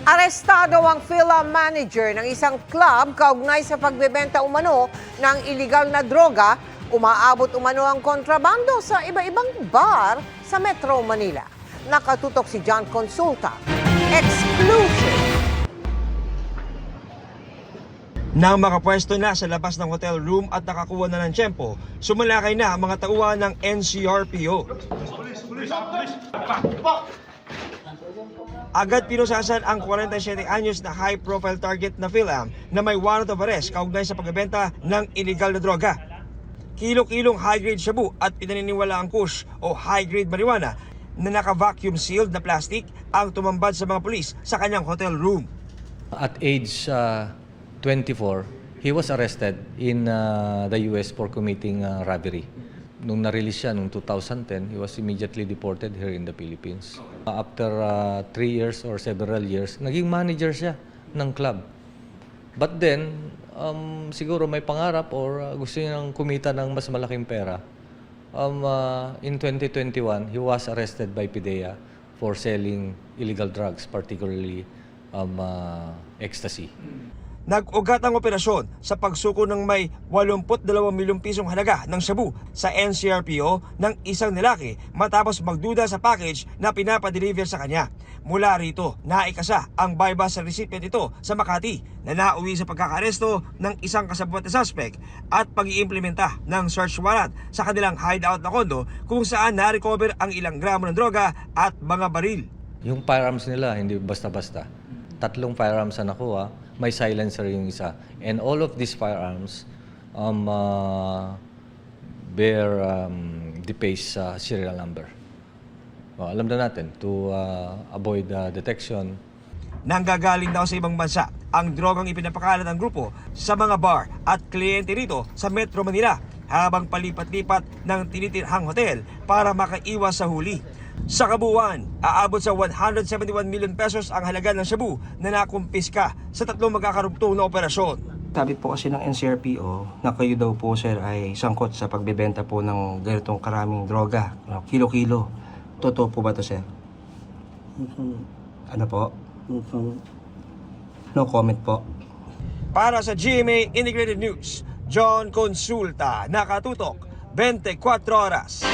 Arestado ang film manager ng isang club kaugnay sa pagbebenta umano ng iligal na droga. Umaabot umano ang kontrabando sa iba-ibang bar sa Metro Manila. Nakatutok si John Consulta. Exclusive! Nang makapwesto na sa labas ng hotel room at nakakuha na ng tiyempo, sumalakay na ang mga tauhan ng NCRPO. Agad pinusasan ang 47 anyos na high-profile target na PhilAm na may warrant of arrest kaugnay sa pagbebenta ng iligal na droga. Kilo-kilong high-grade shabu at pinaniniwala ang kush o high-grade marijuana na naka-vacuum sealed na plastic ang tumambad sa mga pulis sa kanyang hotel room. At age 24, he was arrested in the US for committing robbery. Nung na-release siya noong 2010, he was immediately deported here in the Philippines. After 3 years or several years, naging manager siya ng club. But then, siguro may pangarap or gusto niyang kumita ng mas malaking pera. In 2021, he was arrested by PIDEA for selling illegal drugs, particularly ecstasy. Nag-ugat ang operasyon sa pagsuko ng may 82 milyong pisong halaga ng shabu sa NCRPO ng isang lalaki matapos magduda sa package na pinapadeliver sa kanya. Mula rito, naikasa ang bypass sa recipient ito sa Makati na nauwi sa pagkakaresto ng isang kasabwat na suspect at pag-iimplementa ng search warrant sa kanilang hideout na kondo kung saan na-recover ang ilang gramo ng droga at mga baril. Yung firearms nila, hindi basta-basta. 3 firearms na nakuha, may silencer yung isa. And all of these firearms bear the PACE serial number. Alam na natin to avoid detection. Nanggagaling daw sa ibang bansa ang drogang ipinapakalat ng grupo sa mga bar at kliyente rito sa Metro Manila habang palipat-lipat ng tinitirhang hotel para makaiwas sa huli. Sa kabuuan, aabot sa 171 million pesos ang halaga ng shabu na nakumpiska sa 3 magkakarugtong na operasyon. Sabi po kasi ng NCRPO na kayo daw po sir ay sangkot sa pagbebenta po ng ganitong karaming droga, kilo-kilo. Totoo po ba to sir? Ano po? No comment po. Para sa GMA Integrated News, John Consulta, nakatutok 24 oras.